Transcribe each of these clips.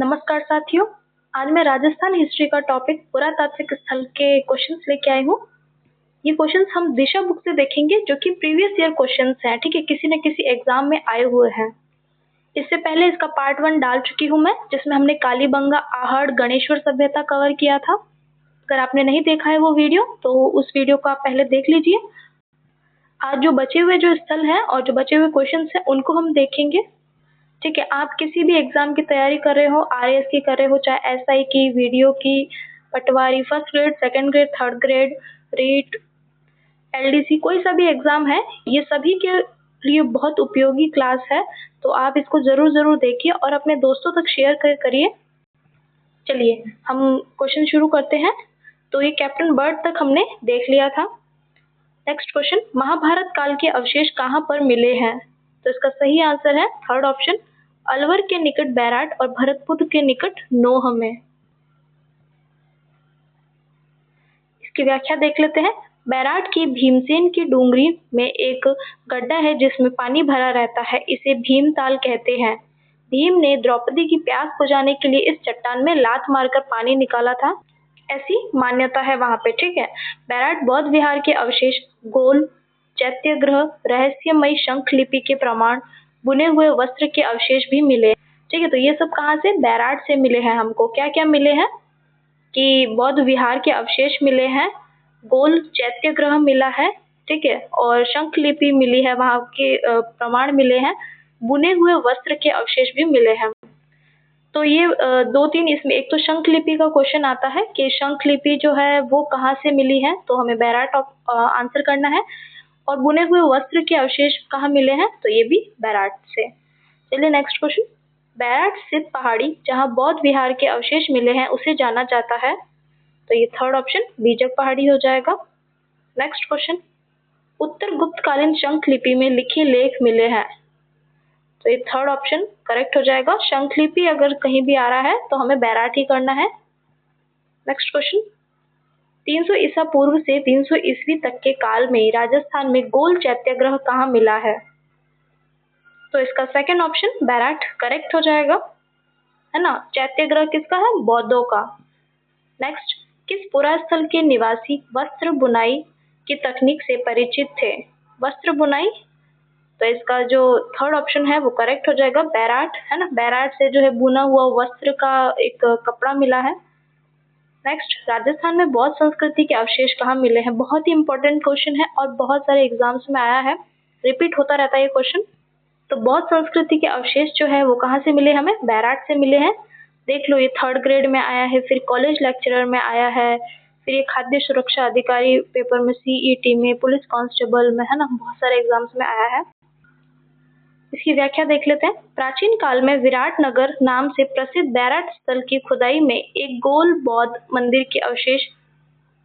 नमस्कार साथियों, आज मैं राजस्थान हिस्ट्री का टॉपिक पुरातात्विक स्थल के क्वेश्चंस लेके आई हूँ। ये क्वेश्चंस हम दिशा बुक से देखेंगे जो कि प्रीवियस ईयर क्वेश्चंस हैं, ठीक है, किसी न किसी एग्जाम में आए हुए हैं। इससे पहले इसका पार्ट 1 डाल चुकी हूँ मैं, जिसमें हमने कालीबंगा, आहड़, गणेश्वर सभ्यता कवर किया था। अगर आपने नहीं देखा है वो वीडियो तो उस वीडियो को आप पहले देख लीजिए। आज जो बचे हुए जो स्थल हैं और जो बचे हुए क्वेश्चंस हैं उनको हम देखेंगे। ठीक है, आप किसी भी एग्जाम की तैयारी कर रहे हो, आरएएस की कर रहे हो, चाहे एसआई की, वीडियो की, patwari, first grade, second grade, third grade, REET, LDC, कोई सा भी एग्जाम है, ये सभी के लिए बहुत उपयोगी क्लास है। तो आप इसको जरूर देखिए और अपने दोस्तों तक शेयर करिए। चलिए हम क्वेश्चन शुरू करते हैं। तो ये कैप्टन बर्ड तक हमने देख लिया था। नेक्स्ट क्वेश्चन, महाभारत काल के अवशेष कहाँ पर मिले हैं? तो इसका सही आंसर है थर्ड ऑप्शन, अलवर के निकट बैराट और भरतपुर के निकट नोह में। इसकी व्याख्या देख लेते हैं। बैराट की भीमसेन की डूंगरी में एक गड्ढा है जिसमें पानी भरा रहता है, इसे भीमताल कहते हैं। भीम ने द्रौपदी की प्यास बुझाने के लिए इस चट्टान में लात मारकर पानी निकाला था, ऐसी मान्यता है वहां पे। ठीक है, बैराट बौद्ध विहार के अवशेष, गोल चैत्यग्रह, रहस्यमयी शंख लिपि के प्रमाण, बुने हुए वस्त्र के अवशेष भी मिले। ठीक है, तो ये सब कहाँ से? बैराट से मिले हैं। हमको क्या क्या मिले हैं कि बौद्ध विहार के अवशेष मिले हैं, गोल चैत्यग्रह मिला है, ठीक है, और शंख लिपि मिली है, वहां के प्रमाण मिले हैं, बुने हुए वस्त्र के अवशेष भी मिले हैं। तो ये दो तीन इसमें, एक तो शंख लिपि का क्वेश्चन आता है कि शंख लिपि जो है वो कहाँ से मिली है, तो हमें बैराट आंसर करना है। और बुने हुए वस्त्र के अवशेष कहाँ मिले हैं, तो ये भी बैराट से। चलिए नेक्स्ट क्वेश्चन, बैराट स्थित पहाड़ी जहाँ बौद्ध विहार के अवशेष मिले हैं उसे जाना जाता है, तो ये थर्ड ऑप्शन बीजक पहाड़ी हो जाएगा। नेक्स्ट क्वेश्चन, उत्तर गुप्तकालीन शंख लिपि में लिखे लेख मिले हैं, तो ये थर्ड ऑप्शन करेक्ट हो जाएगा। शंख लिपि अगर कहीं भी आ रहा है तो हमें बैराट ही करना है। नेक्स्ट क्वेश्चन, 300 ईसा पूर्व से 300 ईस्वी तक के काल में राजस्थान में गोल चैत्याग्रह कहाँ मिला है, तो इसका सेकंड ऑप्शन बैराट करेक्ट हो जाएगा, है ना। चैत्याग्रह किसका है? बौद्धों का। नेक्स्ट, किस पुरास्थल के निवासी वस्त्र बुनाई की तकनीक से परिचित थे? वस्त्र बुनाई, तो इसका जो थर्ड ऑप्शन है वो करेक्ट हो जाएगा, बैराट, है ना। बैराट से जो है बुना हुआ वस्त्र का एक कपड़ा मिला है। नेक्स्ट, राजस्थान में बौद्ध संस्कृति के अवशेष कहाँ मिले हैं? बहुत ही इंपॉर्टेंट क्वेश्चन है और बहुत सारे एग्जाम्स में आया है, रिपीट होता रहता है ये क्वेश्चन। तो बौद्ध संस्कृति के अवशेष जो है वो कहाँ से मिले? हमें बैराट से मिले हैं। देख लो, ये थर्ड ग्रेड में आया है, फिर कॉलेज लेक्चरर में आया है, फिर ये खाद्य सुरक्षा अधिकारी पेपर में, सीईटी में, पुलिस कांस्टेबल में, है ना, बहुत सारे एग्जाम्स में आया है। इसकी व्याख्या देख लेते हैं। प्राचीन काल में विराट नगर नाम से प्रसिद्ध बैराट स्थल की खुदाई में एक गोल बौद्ध मंदिर के अवशेष,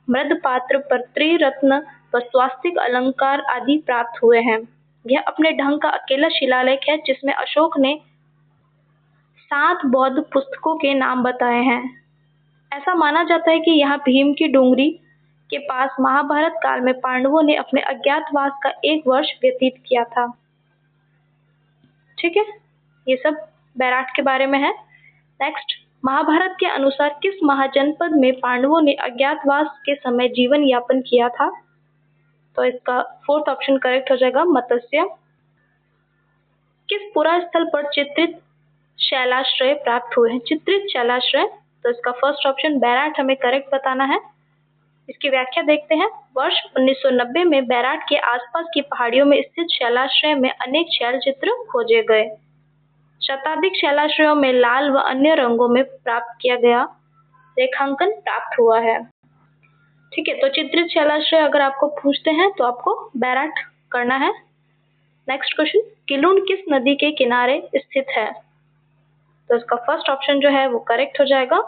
मृदपात्र पर त्रिरत्न व स्वास्तिक अलंकार आदि प्राप्त हुए हैं। यह अपने ढंग का अकेला शिलालेख है जिसमें अशोक ने 7 बौद्ध पुस्तकों के नाम बताए हैं। ऐसा माना जाता है कि यहाँ भीम की डूंगरी के पास महाभारत काल में पांडवों ने अपने अज्ञातवास का 1 वर्ष व्यतीत किया था। ठीक है, ये सब बैराट के बारे में है। नेक्स्ट, महाभारत के अनुसार किस महाजनपद में पांडवों ने अज्ञातवास के समय जीवन यापन किया था, तो इसका फोर्थ ऑप्शन करेक्ट हो जाएगा, मत्स्य। किस पुरास्थल पर चित्रित शैलाश्रय प्राप्त हुए हैं? चित्रित शैलाश्रय, तो इसका फर्स्ट ऑप्शन बैराट हमें करेक्ट बताना है। इसकी व्याख्या देखते हैं। वर्ष 1990 में बैराट के आसपास की पहाड़ियों में स्थित शैलाश्रय में अनेक शैल चित्र खोजे गए। शताधिक शैलाश्रयों में लाल व अन्य रंगों में प्राप्त किया गया रेखांकन प्राप्त हुआ है। ठीक है, तो चित्रित शैलाश्रय अगर आपको पूछते हैं तो आपको बैराट करना है। नेक्स्ट क्वेश्चन, किलुन किस नदी के किनारे स्थित है, तो इसका फर्स्ट ऑप्शन जो है वो करेक्ट हो जाएगा,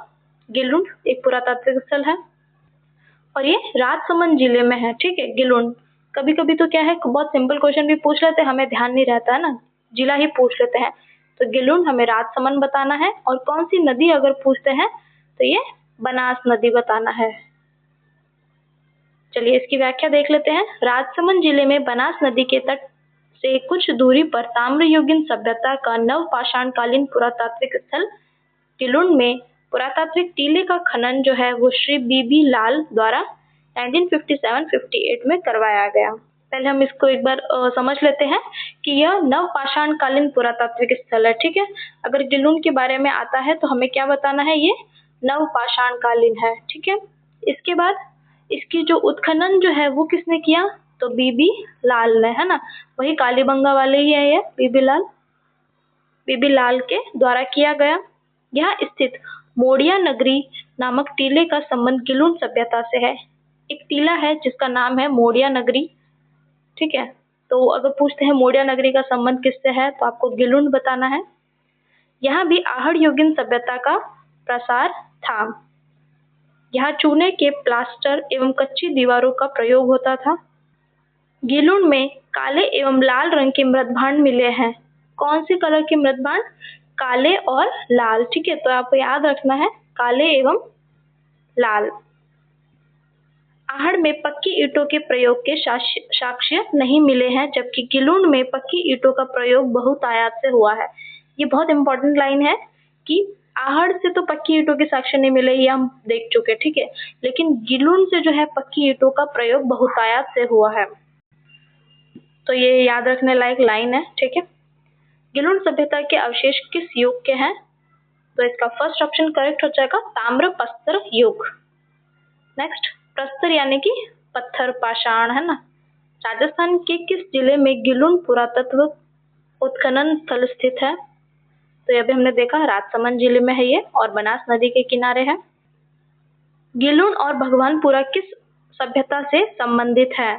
गिलुन एक पुरातात्विक स्थल है और ये राजसमंद जिले में है। ठीक है, गिलुन। कभी कभी तो क्या है, बहुत सिंपल क्वेश्चन भी पूछ लेते हैं, हमें ध्यान नहीं रहता है ना, जिला ही पूछ लेते हैं। तो गिलुन हमें राजसमंद बताना है, और कौन सी नदी अगर पूछते हैं तो ये बनास नदी बताना है। चलिए इसकी व्याख्या देख लेते हैं। राजसमंद जिले में बनास नदी के तट से कुछ दूरी पर ताम्रयुगीन सभ्यता का नवपाषाण कालीन पुरातात्विक स्थल गिलुन में पुरातात्विक टीले का खनन जो है वो श्री बीबी लाल द्वारा 1957-58 में करवाया गया। पहले हम इसको एक बार समझ लेते हैं कि यह नवपाषाण कालीन पुरातात्विक स्थल है। ठीक है, अगर गिलुन के बारे में आता है तो हमें क्या बताना है, ये नवपाषाण कालीन है। ठीक है, इसके बाद इसकी जो उत्खनन जो है वो किसने किया, तो बीबी लाल ने, है ना, वही कालीबंगा वाले ही है ये बीबी लाल के द्वारा किया गया। यहाँ स्थित मोड़िया नगरी नामक टीले का संबंध गिलुन सभ्यता से है। एक टीला है जिसका नाम है मोड़िया नगरी। ठीक है, तो अगर पूछते हैं मोड़िया नगरी का संबंध किससे है तो आपको गिलुन बताना है। यहाँ भी आहड़ युगीन सभ्यता का प्रसार था। यहाँ चूने के प्लास्टर एवं कच्ची दीवारों का प्रयोग होता था। गिलुन में काले एवं लाल रंग के मृदभांड मिले हैं। कौन से कलर के मृदभांड, काले और लाल। ठीक है, तो आपको याद रखना है काले एवं लाल। आहड़ में पक्की ईंटों के प्रयोग के साक्ष्य नहीं मिले हैं, जबकि गिलुन में पक्की ईंटों का प्रयोग बहुतायत से हुआ है। ये बहुत इंपॉर्टेंट लाइन है कि आहड़ से तो पक्की ईंटों के साक्ष्य नहीं मिले, ये हम देख चुके। ठीक है, लेकिन गिलुन से जो है पक्की ईंटों का प्रयोग बहुतायत से हुआ है, तो ये याद रखने लायक लाइन है। ठीक है, गिलुन सभ्यता के अवशेष किस युग के हैं, तो इसका फर्स्ट ऑप्शन करेक्ट हो जाएगा ताम्र प्रस्तर युग। नेक्स्ट, प्रस्तर यानी कि पत्थर पाषाण, है ना। राजस्थान के किस जिले में गिलुन पुरातत्व उत्खनन स्थल स्थित है, तो ये भी हमने देखा राजसमंद जिले में है ये और बनास नदी के किनारे है। गिलुन और भगवानपुरा किस सभ्यता से संबंधित है,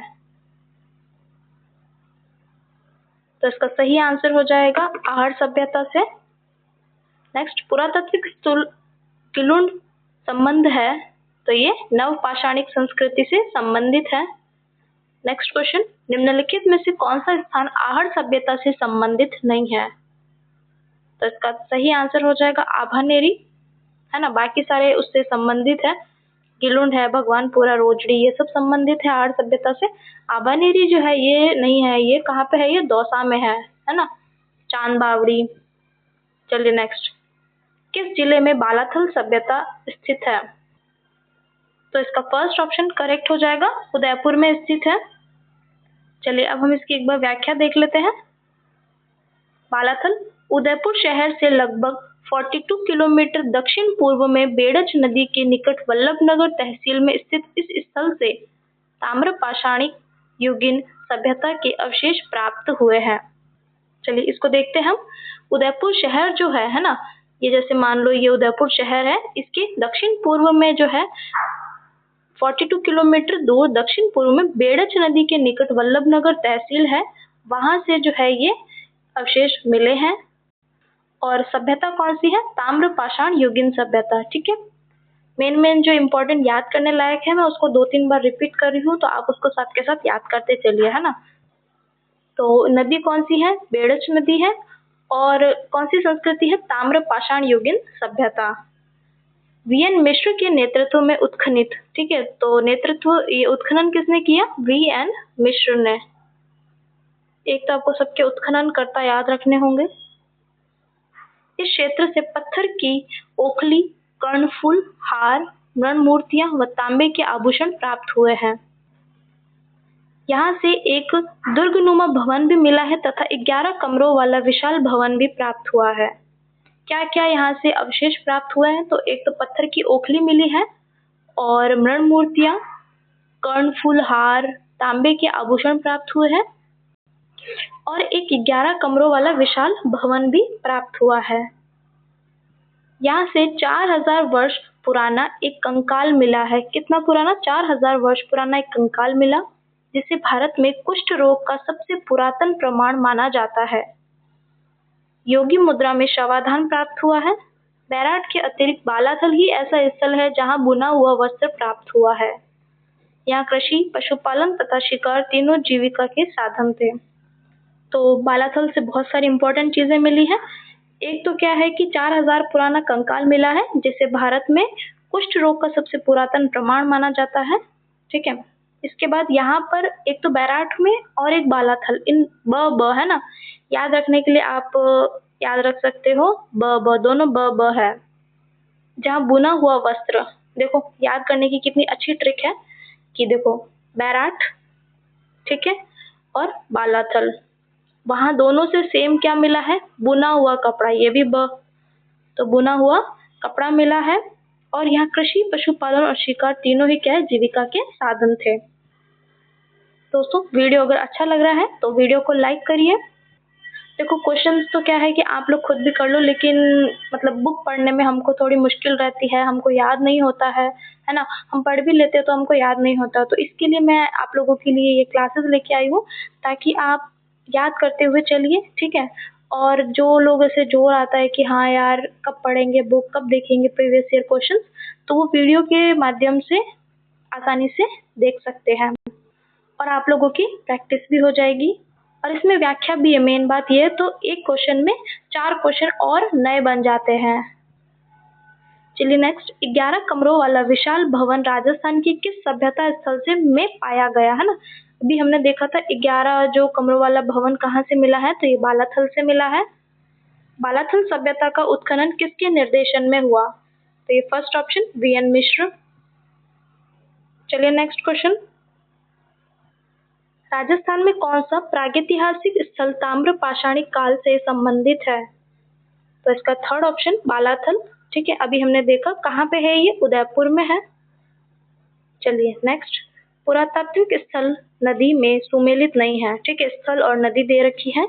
तो इसका सही आंसर हो जाएगा आहड़ सभ्यता से। नेक्स्ट, पुरातात्विक स्थल गिलुन संबंध है, तो ये नवपाषाणिक संस्कृति से संबंधित है। नेक्स्ट क्वेश्चन, निम्नलिखित में से कौन सा स्थान आहड़ सभ्यता से संबंधित नहीं है, तो इसका सही आंसर हो जाएगा आभानेरी, है ना। बाकी सारे उससे संबंधित है, गिलुन है, भगवानपुरा, रोजड़ी, ये सब संबंधित है आहड़ सभ्यता से। आभानेरी जो है ये नहीं है। ये कहाँ पे है, ये दौसा में है ना, चांद बावड़ी। चलिए नेक्स्ट, किस जिले में बालाथल सभ्यता स्थित है, तो इसका फर्स्ट ऑप्शन करेक्ट हो जाएगा उदयपुर में स्थित है। चलिए अब हम इसकी एक बार व्याख्या देख लेते हैं। बालाथल उदयपुर शहर से लगभग 42 किलोमीटर दक्षिण पूर्व में बेड़च नदी के निकट वल्लभनगर तहसील में स्थित इस स्थल से ताम्रपाषाणिक युगीन सभ्यता के अवशेष प्राप्त हुए हैं। चलिए इसको देखते हैं हम। उदयपुर शहर जो है ना, ये जैसे मान लो ये उदयपुर शहर है, इसके दक्षिण पूर्व में जो है 42 किलोमीटर दूर दक्षिण पूर्व में बेड़च नदी के निकट वल्लभनगर तहसील है, वहां से जो है ये अवशेष मिले हैं। और सभ्यता कौन सी है, ताम्रपाषाण युगीन सभ्यता। ठीक है, मेन जो इम्पोर्टेंट याद करने लायक है मैं उसको 2-3 बार रिपीट कर रही हूँ, तो आप उसको साथ के साथ याद करते चलिए, है ना। तो नदी कौन सी है, बेड़च नदी है। और कौन सी संस्कृति है, ताम्रपाषाण युगीन सभ्यता। वीएन मिश्र के नेतृत्व में उत्खनित। ठीक है, तो नेतृत्व ये उत्खनन किसने किया, वीएन मिश्र ने। एक तो आपको सबके उत्खनन करता याद रखने होंगे। इस क्षेत्र से पत्थर की ओखली, कर्णफूल, हार, मृण मूर्तियां व तांबे के आभूषण प्राप्त हुए हैं। यहाँ से एक दुर्गनुमा भवन भी मिला है तथा 11 कमरों वाला विशाल भवन भी प्राप्त हुआ है। क्या क्या यहाँ से अवशेष प्राप्त हुए हैं, तो एक तो पत्थर की ओखली मिली है और मृण मूर्तियां, कर्णफूल, हार, तांबे के आभूषण प्राप्त हुए हैं और एक 11 कमरों वाला विशाल भवन भी प्राप्त हुआ है। यहाँ से 4000 वर्ष पुराना एक कंकाल मिला है। कितना पुराना, 4000 वर्ष पुराना एक कंकाल मिला, जिसे भारत में कुष्ठ रोग का सबसे पुरातन प्रमाण माना जाता है। योगी मुद्रा में शवाधान प्राप्त हुआ है। बैराट के अतिरिक्त बालाथल ही ऐसा स्थल है जहां बुना हुआ वस्त्र प्राप्त हुआ है। यहाँ कृषि, पशुपालन तथा शिकार तीनों जीविका के साधन थे। तो बालाथल से बहुत सारी इंपॉर्टेंट चीजें मिली हैं। एक तो क्या है कि 4000 पुराना कंकाल मिला है, जिसे भारत में कुष्ठ रोग का सबसे पुरातन प्रमाण माना जाता है। ठीक है, इसके बाद यहाँ पर एक तो बैराट में और एक बालाथल, इन ब है ना, याद रखने के लिए आप याद रख सकते हो, ब दोनों ब है। जहाँ बुना हुआ वस्त्र, देखो याद करने की कितनी अच्छी ट्रिक है कि देखो बैराट, ठीक है, और बालाथल, वहां दोनों से सेम क्या मिला है, बुना हुआ कपड़ा, ये भी तो बुना हुआ कपड़ा मिला है। और यहाँ कृषि, पशुपालन और शिकार तीनों ही क्या है, जीविका के साधन थे। दोस्तों वीडियो अगर अच्छा लग रहा है तो वीडियो को लाइक करिए। देखो क्वेश्चंस तो क्या है कि आप लोग खुद भी कर लो, लेकिन मतलब बुक पढ़ने में हमको थोड़ी मुश्किल रहती है, हमको याद नहीं होता है ना। हम पढ़ भी लेते हैं तो हमको याद नहीं होता, तो इसके लिए मैं आप लोगों के लिए ये क्लासेस लेके आई हूँ ताकि आप याद करते हुए चलिए, ठीक है। और जो लोग ऐसे जोर आता है कि हाँ यार कब पढ़ेंगे बुक, कब देखेंगे प्रीवियस ईयर क्वेश्चंस, तो वो वीडियो के माध्यम से आसानी से देख सकते हैं और आप लोगों की प्रैक्टिस भी हो जाएगी। और इसमें व्याख्या भी है, मेन बात ये है, तो एक क्वेश्चन में 4 क्वेश्चन और नए बन जाते हैं। चलिए नेक्स्ट, 11 कमरों वाला विशाल भवन राजस्थान की किस सभ्यता स्थल से में पाया गया है ना। अभी हमने देखा था 11 जो कमरों वाला भवन कहाँ से मिला है, तो ये बालाथल से मिला है। बालाथल सभ्यता का उत्खनन किसके निर्देशन में हुआ, तो ये फर्स्ट ऑप्शन वीएन मिश्र। चलिए नेक्स्ट क्वेश्चन, राजस्थान में कौन सा प्रागैतिहासिक स्थल ताम्र पाषाणी काल से संबंधित है, तो इसका थर्ड ऑप्शन बालाथल, ठीक है। अभी हमने देखा कहाँ पे है, ये उदयपुर में है। चलिए नेक्स्ट, पुरातात्विक स्थल नदी में सुमेलित नहीं है, ठीक है, स्थल और नदी दे रखी है,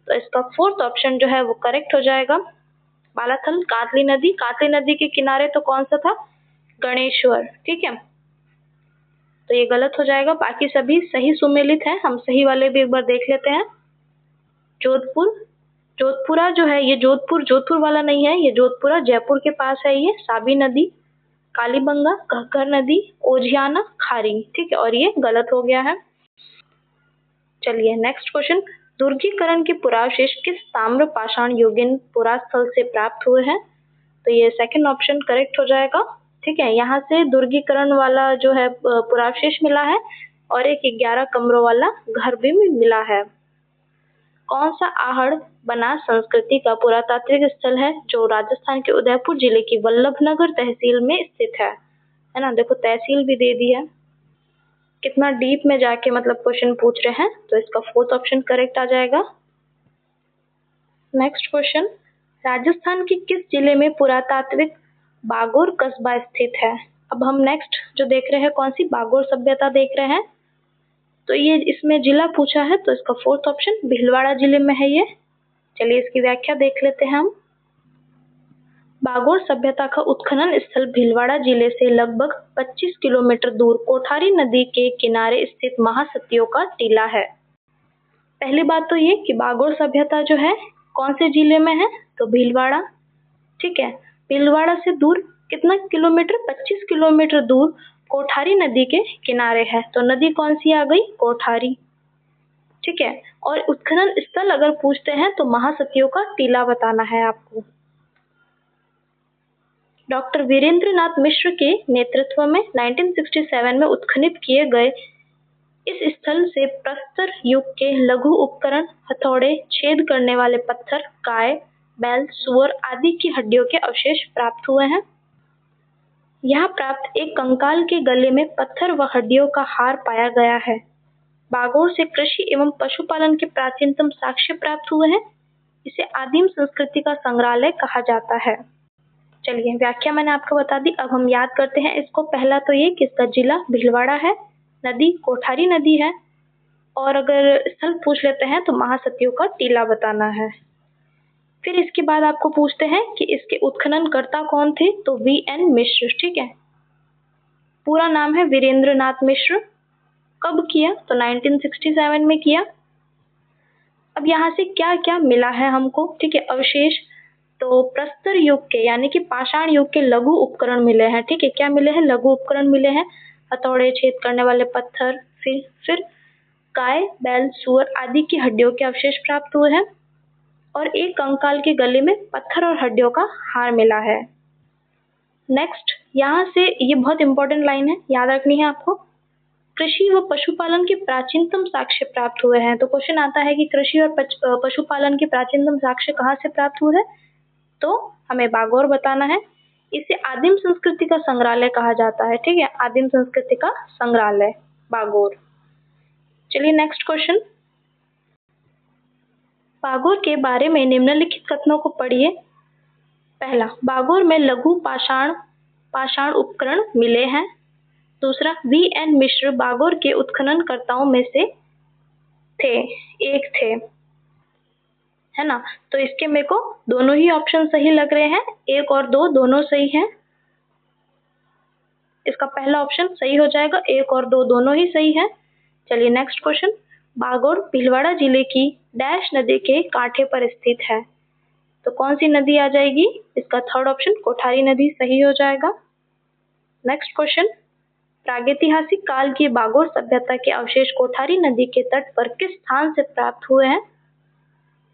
तो इसका फोर्थ ऑप्शन जो है वो करेक्ट हो जाएगा। बालाथल कातली नदी, कातली नदी के किनारे तो कौन सा था, गणेश्वर, ठीक है, तो ये गलत हो जाएगा। बाकी सभी सही सुमेलित है, हम सही वाले भी एक बार देख लेते हैं। जोधपुर, जोधपुरा जो है ये जोधपुर, जोधपुर वाला नहीं है, ये जोधपुरा जयपुर के पास है। ये साबी नदी, कालीबंगा, घग्गर नदी, ओझियाना, खारी, ठीक है, और ये गलत हो गया है। चलिए नेक्स्ट क्वेश्चन, दुर्गीकरण के पुरावशेष किस ताम्र पाषाण युगीन पुरास्थल से प्राप्त हुए हैं, तो ये सेकंड ऑप्शन करेक्ट हो जाएगा, ठीक है। यहाँ से दुर्गीकरण वाला जो है पुरावशेष मिला है और एक 11 कमरों वाला घर भी मिला है। कौन सा आहड़ बनास संस्कृति का पुरातात्विक स्थल है जो राजस्थान के उदयपुर जिले की वल्लभनगर तहसील में स्थित है ना। देखो तहसील भी दे दी है, कितना डीप में जाके मतलब क्वेश्चन पूछ रहे हैं, तो इसका फोर्थ ऑप्शन करेक्ट आ जाएगा। नेक्स्ट क्वेश्चन, राजस्थान के किस जिले में पुरातात्विक बागोर कस्बा स्थित है। अब हम नेक्स्ट जो देख रहे हैं कौन सी, बागोर सभ्यता देख रहे हैं, तो ये इसमें जिला पूछा है, तो इसका फोर्थ ऑप्शन भीलवाड़ा जिले में है ये। चलिए इसकी व्याख्या देख लेते हैं हम। बागोर सभ्यता का उत्खनन स्थल भीलवाड़ा जिले से लगभग 25 किलोमीटर दूर कोठारी नदी के किनारे स्थित महासतियों का टीला है। पहली बात तो ये कि बागोर सभ्यता जो है कौन से जिले में है, तो भीलवाड़ा, ठीक है। भीलवाड़ा से दूर कितना किलोमीटर, 25 किलोमीटर दूर कोठारी नदी के किनारे है, तो नदी कौन सी आ गई, कोठारी, ठीक है। और उत्खनन स्थल अगर पूछते हैं तो महासतियों का टीला बताना है आपको। डॉक्टर वीरेंद्र नाथ मिश्र के नेतृत्व में 1967 में उत्खनित किए गए इस स्थल से प्रस्तर युग के लघु उपकरण, हथौड़े, छेद करने वाले पत्थर, गाय, बैल, सुअर आदि की हड्डियों के अवशेष प्राप्त हुए हैं। यहाँ प्राप्त एक कंकाल के गले में पत्थर व हड्डियों का हार पाया गया है। बागोर से कृषि एवं पशुपालन के प्राचीनतम साक्ष्य प्राप्त हुए हैं। इसे आदिम संस्कृति का संग्रहालय कहा जाता है। चलिए व्याख्या मैंने आपको बता दी, अब हम याद करते हैं इसको। पहला तो ये कि इसका जिला भीलवाड़ा है, नदी कोठारी नदी है, और अगर स्थल पूछ लेते हैं तो महासतियों का टीला बताना है। फिर इसके बाद आपको पूछते हैं कि इसके उत्खननकर्ता कौन थे, तो वीएन मिश्र, ठीक है। पूरा नाम है वीरेंद्र नाथ मिश्र। कब किया, तो 1967 में किया। अब यहाँ से क्या क्या मिला है हमको, ठीक है, अवशेष, तो प्रस्तर युग के यानी कि पाषाण युग के लघु उपकरण मिले हैं, ठीक है। क्या मिले हैं, लघु उपकरण मिले हैं, हथौड़े, छेद करने वाले पत्थर, फिर गाय, बैल, सुअर आदि की हड्डियों के अवशेष प्राप्त हुए हैं, और एक कंकाल के गले में पत्थर और हड्डियों का हार मिला है। नेक्स्ट, यहाँ से ये बहुत इंपॉर्टेंट लाइन है, याद रखनी है आपको। कृषि व पशुपालन के प्राचीनतम साक्ष्य प्राप्त हुए हैं, तो क्वेश्चन आता है कि कृषि और पशुपालन के प्राचीनतम साक्ष्य कहाँ से प्राप्त हुए हैं, तो हमें बागोर बताना है। इसे आदिम संस्कृति का संग्रहालय कहा जाता है। ठीक है, आदिम संस्कृति का संग्रहालय बागोर। चलिए नेक्स्ट क्वेश्चन। बागोर के बारे में निम्नलिखित कथनों को पढ़िए। पहला, बागोर में लघु पाषाण उपकरण मिले हैं। दूसरा, वी.एन. मिश्र बागोर के उत्खननकर्ताओं में से एक थे, है ना। तो इसके मेरे को दोनों ही ऑप्शन सही लग रहे हैं, 1 और 2 दोनों सही हैं। इसका पहला ऑप्शन सही हो जाएगा, 1 और 2 दोनों ही सही है। चलिए नेक्स्ट क्वेश्चन। बागोर भीलवाड़ा जिले की डैश नदी के कांठे पर स्थित है। तो कौन सी नदी आ जाएगी? इसका थर्ड ऑप्शन कोठारी नदी सही हो जाएगा। Next question. प्रागैतिहासिक काल की बागोर सभ्यता के अवशेष कोठारी नदी के तट पर किस स्थान से प्राप्त हुए हैं?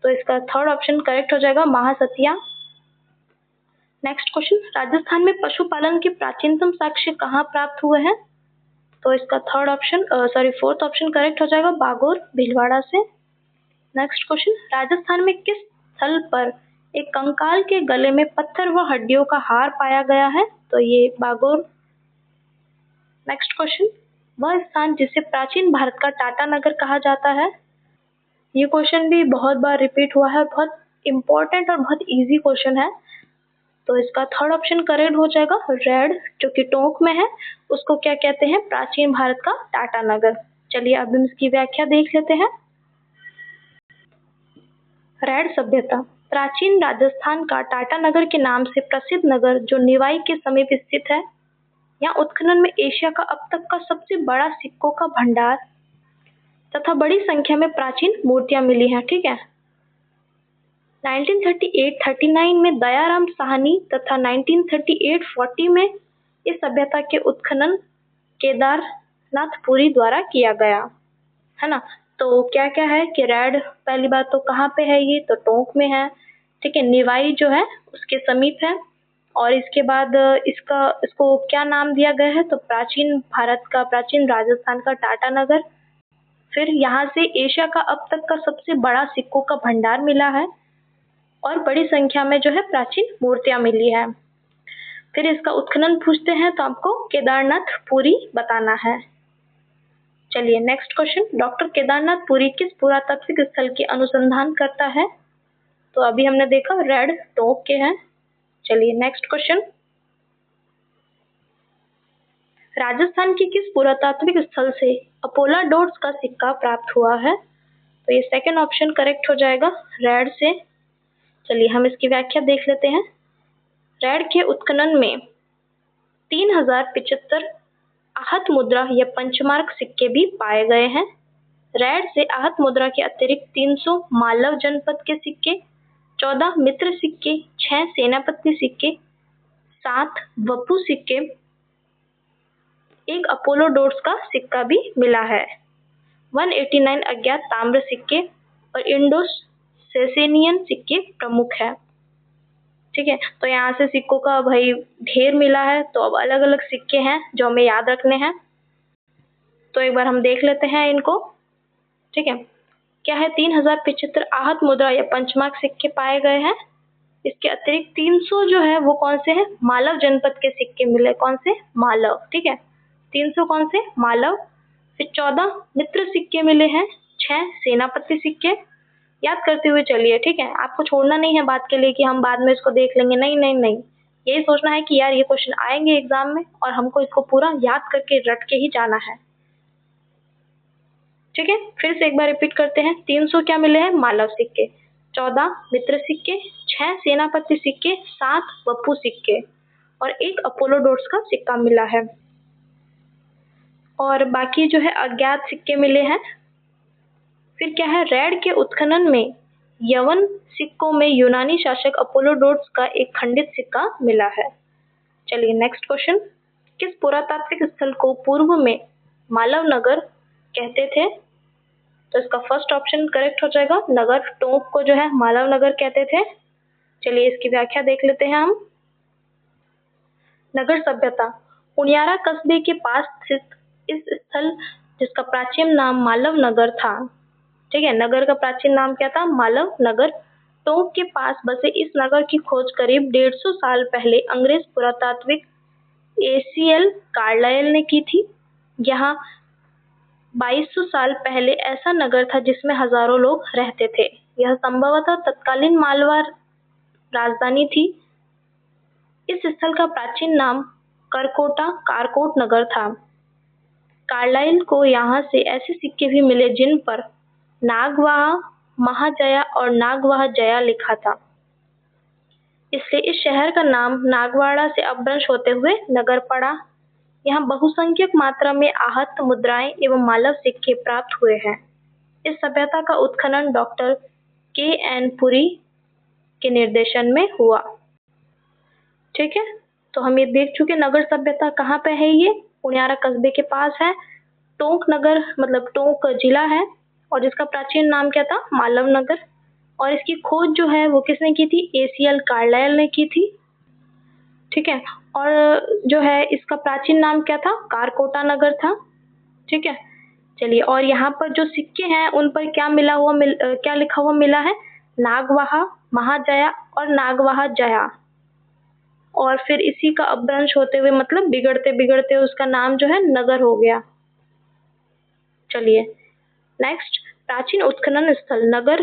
तो इसका थर्ड ऑप्शन करेक्ट हो जाएगा, महासतिया। Next question. राजस्थान में पशुपालन के प्राचीनतम साक्ष्य कहाँ प्राप्त हुए हैं? तो इसका फोर्थ ऑप्शन करेक्ट हो जाएगा, बागोर भीलवाड़ा से। Next question. राजस्थान में किस स्थल पर एक कंकाल के गले में पत्थर व हड्डियों का हार पाया गया है? तो ये बागोर। Next question. वह स्थान जिसे प्राचीन भारत का टाटा नगर कहा जाता है। ये क्वेश्चन भी बहुत बार रिपीट हुआ है, बहुत इंपॉर्टेंट और बहुत इजी क्वेश्चन है। तो इसका थर्ड ऑप्शन करेक्ट हो जाएगा, रेड, जो कि टोंक में है, उसको क्या कहते हैं? प्राचीन भारत का टाटा नगर। चलिए अब हम इसकी व्याख्या देख लेते हैं। रेड सभ्यता प्राचीन राजस्थान का टाटा नगर के नाम से प्रसिद्ध नगर जो निवाई के समीप स्थित है। यहाँ उत्खनन में एशिया का अब तक का सबसे बड़ा सिक्कों का भंडार तथा बड़ी संख्या में प्राचीन मूर्तियां मिली हैं। ठीक है। 1938-39 में दयाराम साहनी तथा 1938-40 में इस सभ्यता के उत्खनन केदारनाथपुरी द्वारा किया गया, है ना। तो क्या क्या है कि रेड, पहली बात तो कहाँ पे है ये? तो टोंक में है। ठीक है, निवाई जो है उसके समीप है। और इसके बाद इसको क्या नाम दिया गया है? तो प्राचीन भारत का, प्राचीन राजस्थान का टाटा नगर। फिर यहाँ से एशिया का अब तक का सबसे बड़ा सिक्कों का भंडार मिला है और बड़ी संख्या में जो है प्राचीन मूर्तियां मिली है। फिर इसका उत्खनन पूछते हैं तो आपको केदारनाथपुरी बताना है। चलिए नेक्स्ट क्वेश्चन। डॉक्टर केदारनाथपुरी किस पुरातात्विक स्थल की अनुसंधान करता है? तो अभी हमने देखा रेड टोंक के हैं। चलिए नेक्स्ट क्वेश्चन। राजस्थान के किस पुरातात्विक स्थल से अपोलाडोर्स का सिक्का प्राप्त हुआ है? तो ये सेकंड ऑप्शन करेक्ट हो जाएगा, रेड से। चलिए हम इसकी व्याख्या देख लेते हैं। रेड के उत्खनन में 3075 आहत मुद्रा या पंचमार्क सिक्के भी पाए गए हैं। रेड से आहत मुद्रा के अतिरिक्त 300 मालव जनपद के सिक्के, 14 मित्र सिक्के, 6 सेनापति सिक्के, 7 वपू सिक्के, 1 अपोलोडोर्स का सिक्का भी मिला है। 189 अज्ञात ताम्र सिक्के और इंडो सेसेनियन सिक्के प्रमुख है। ठीक है, तो यहाँ से सिक्कों का भाई ढेर मिला है। तो अब अलग अलग सिक्के हैं जो हमें याद रखने हैं, तो एक बार हम देख लेते हैं इनको। ठीक है, क्या है? 3075 आहत मुद्रा या पंचमार्क सिक्के पाए गए हैं। इसके अतिरिक्त 300 जो है वो कौन से हैं? मालव जनपद के सिक्के मिले। कौन से? मालव। ठीक है, 300 कौन से? मालव। फिर 14 मित्र सिक्के मिले हैं, 6 सेनापति सिक्के। याद करते हुए चलिए। ठीक है, आपको छोड़ना नहीं है बात के लिए कि हम बाद में इसको देख लेंगे। नहीं नहीं नहीं, यही सोचना है कि यार ये क्वेश्चन आएंगे एग्जाम में और हमको इसको पूरा याद करके रट के ही जाना है। ठीक है, फिर से एक बार रिपीट करते हैं। 300 क्या मिले हैं? मालव सिक्के, 14 मित्र सिक्के, 6 सेनापति सिक्के, 7 वपू सिक्के और 1 अपोलोडोर्स का सिक्का मिला है। और बाकी जो है अज्ञात सिक्के मिले हैं। फिर क्या है? रेड के उत्खनन में यवन सिक्कों में यूनानी शासक अपोलोडोर्स का एक खंडित सिक्का मिला है। चलिए नेक्स्ट क्वेश्चन। किस पुरातात्विक स्थल को पूर्व में मालव नगर कहते थे? तो इसका फर्स्ट ऑप्शन करेक्ट हो जाएगा, नगर। टोंक को जो है मालव नगर कहते थे। चलिए इसकी व्याख्या देख लेते हैं हम। नगर सभ्यता उनियारा कस्बे के पास स्थित इस स्थल जिसका प्राचीन नाम मालव नगर था। ठीक है, नगर का प्राचीन नाम क्या था? मालव नगर। टोंक के पास बसे इस नगर की खोज करीब 150 साल पहले अंग्रेज पुरातात्विक एसीएल कार्लाइल ने की थी। यहाँ 2200 साल पहले ऐसा नगर था जिसमें हजारों लोग रहते थे। यह संभवतः तत्कालीन मालवा राजधानी थी। इस स्थल का प्राचीन नाम कारकोट नगर था। कार्लाइल को यहाँ से ऐसे सिक्के भी मिले जिन पर नागवाहा महाजया और नागवाहा जया लिखा था। इसलिए इस शहर का नाम नागवाड़ा से अपभ्रंश होते हुए नगर पड़ा। यहाँ बहुसंख्यक मात्रा में आहत मुद्राएं एवं मालव सिक्के प्राप्त हुए हैं। इस सभ्यता का उत्खनन डॉक्टर के.एन. पुरी के निर्देशन में हुआ। ठीक है, तो हम ये देख चुके नगर सभ्यता कहाँ पे है। ये पुण्यारा कस्बे के पास है। टोंक नगर मतलब टोंक जिला है और जिसका प्राचीन नाम क्या था, मालव नगर। और इसकी खोज जो है वो किसने की थी, एसीएल कार्लाइल ने की थी। ठीक है, और जो है इसका प्राचीन नाम क्या था, कारकोटा नगर था। ठीक है, चलिए, और यहाँ पर जो सिक्के हैं उन पर क्या क्या लिखा हुआ मिला है, नागवाहा महाजया और नागवाहा जया। और फिर इसी का अपभ्रंश होते हुए मतलब बिगड़ते बिगड़ते उसका नाम जो है नगर हो गया। चलिए नेक्स्ट, प्राचीन उत्खनन स्थल नगर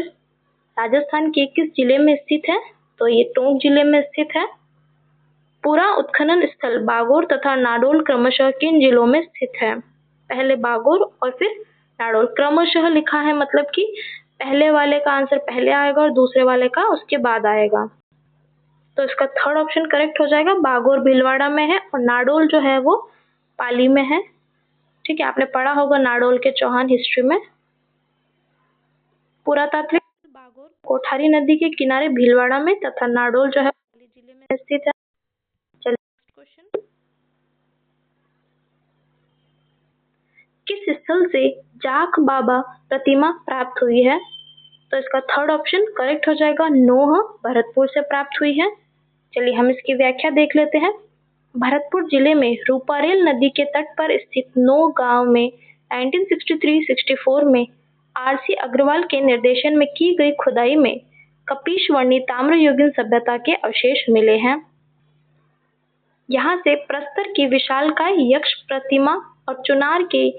राजस्थान के किस जिले में स्थित है, तो ये टोंक जिले में स्थित है। पूरा उत्खनन स्थल बागोर तथा नाडोल क्रमशः किन जिलों में स्थित है, पहले बागोर और फिर नाडोल। क्रमशः लिखा है मतलब कि पहले वाले का आंसर पहले आएगा और दूसरे वाले का उसके बाद आएगा। तो इसका थर्ड ऑप्शन करेक्ट हो जाएगा। बागोर भीलवाड़ा में है और नाडोल जो है वो पाली में है। ठीक है, आपने पढ़ा होगा नाडोल के चौहान हिस्ट्री में। पुरातात्विक बागोर कोठारी नदी के किनारे भीलवाड़ा में तथा नाडोल जो है पाली जिले में स्थित है। चलिए क्वेश्चन, किस स्थल से जाख बाबा प्रतिमा प्राप्त हुई है, तो इसका थर्ड ऑप्शन करेक्ट हो जाएगा। नोह भरतपुर से प्राप्त हुई है। चलिए हम इसकी व्याख्या देख लेते हैं। भरतपुर जिले में रूपारेल नदी के तट पर स्थित नो गांव में 1963-64 में आरसी अग्रवाल के निर्देशन में की गई खुदाई में कपीशवर्णी ताम्रयुगीन सभ्यता के अवशेष मिले हैं। यहाँ से प्रस्तर की विशालकाय यक्ष प्रतिमा और चुनार के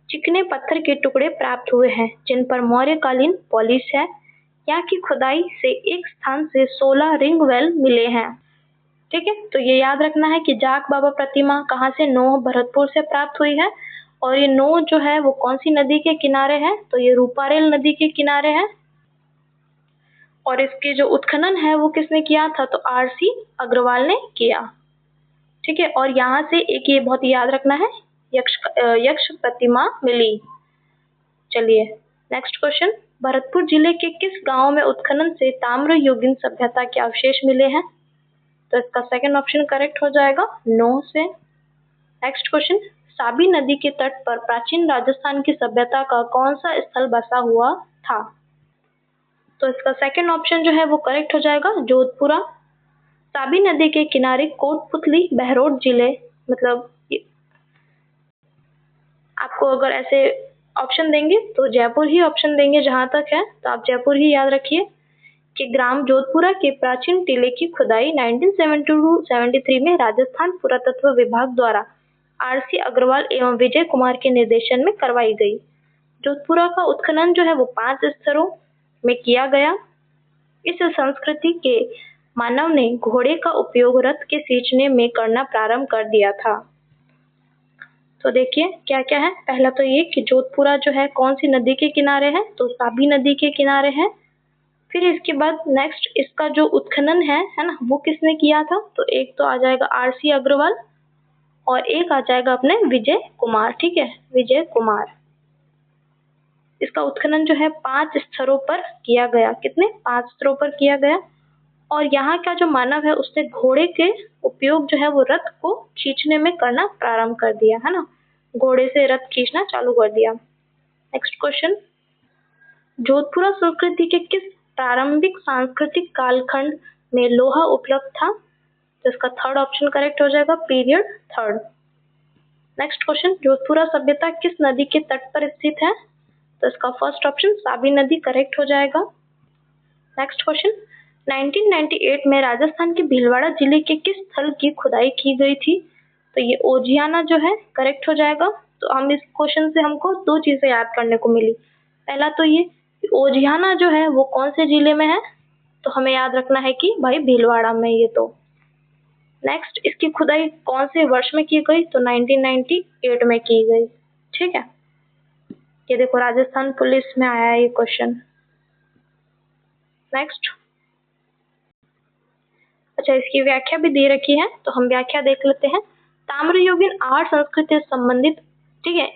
चिकने पत्थर के टुकड़े प्राप्त हुए हैं जिन पर मौर्यकालीन पॉलिश है। यहाँ की खुदाई से एक स्थान से 16 रिंग वेल मिले हैं। ठीक है, तो ये याद रखना है कि जाख बाबा प्रतिमा कहाँ से, नोह भरतपुर से प्राप्त हुई है। और ये नोह जो है वो कौन सी नदी के किनारे है, तो ये रूपारेल नदी के किनारे है। और इसके जो उत्खनन है वो किसने किया था, तो आरसी अग्रवाल ने किया। ठीक है, और यहाँ से एक ये बहुत याद रखना है, यक्ष प्रतिमा मिली। चलिए नेक्स्ट क्वेश्चन, भरतपुर जिले के किस गांव में उत्खनन से ताम्रयुगीन सभ्यता के अवशेष मिले हैं, तो इसका सेकंड ऑप्शन करेक्ट हो जाएगा, नोह से। नेक्स्ट क्वेश्चन, साबी नदी के तट पर प्राचीन राजस्थान की सभ्यता का कौन सा स्थल बसा हुआ था, तो इसका सेकंड ऑप्शन जो है वो करेक्ट हो जाएगा, जोधपुरा। साबी नदी के किनारे कोटपुतली बहरोड जिले, मतलब आपको अगर ऐसे ऑप्शन देंगे तो जयपुर ही ऑप्शन देंगे, जहां तक है तो आप जयपुर ही याद रखिए कि ग्राम जोधपुरा के प्राचीन टीले की खुदाई 1972-73 में राजस्थान पुरातत्व विभाग द्वारा आरसी अग्रवाल एवं विजय कुमार के निर्देशन में करवाई गई। जोधपुरा का उत्खनन जो है वो 5 स्तरों में किया गया। इस संस्कृति के मानव ने घोड़े का उपयोग रथ के सींचने में करना प्रारंभ कर दिया था। तो देखिए क्या क्या है, पहला तो ये कि जोधपुरा जो है कौन सी नदी के किनारे है, तो तापी नदी के किनारे है। फिर इसके बाद नेक्स्ट इसका जो उत्खनन है ना, वो किसने किया था, तो एक तो आ जाएगा आरसी अग्रवाल और एक आ जाएगा अपने विजय कुमार। ठीक है, विजय कुमार। इसका उत्खनन जो है 5 स्तरों पर किया गया। कितने, 5 स्तरों पर किया गया। और यहाँ का जो मानव है उसने घोड़े के उपयोग जो है वो रथ को खींचने में करना प्रारंभ कर दिया है ना, घोड़े से रथ खींचना चालू कर दिया। नेक्स्ट क्वेश्चन, जोधपुरा संस्कृति के किस प्रारंभिक सांस्कृतिक कालखंड में लोहा उपलब्ध था, तो इसका थर्ड ऑप्शन करेक्ट हो जाएगा, period third. Next question, Jodhpura सभ्यता किस नदी के तट पर स्थित है, तो इसका फर्स्ट ऑप्शन साबी नदी करेक्ट हो जाएगा। नेक्स्ट क्वेश्चन, 1998 में राजस्थान के भीलवाड़ा जिले के किस स्थल की खुदाई की गई थी? तो ये ओजियाना जो है करेक्ट हो जाएगा। तो हम इस क्वेश्चन से हमको दो चीजें याद करने को मिली। पहला तो ये ओजियाना जो है वो कौन से जिले में है, तो हमें याद रखना है कि भाई भीलवाड़ा में ये तो। नेक्स्ट, इसकी खुदाई कौन से वर्ष में की गई? तो 1998 में की गई। ठीक है, ये देखो राजस्थान पुलिस में आया है ये क्वेश्चन। नेक्स्ट, अच्छा इसकी व्याख्या भी दे रखी है तो हम व्याख्या देख लेते हैं। ताम्रयुगीन आहार संस्कृति से संबंधित, ठीक है,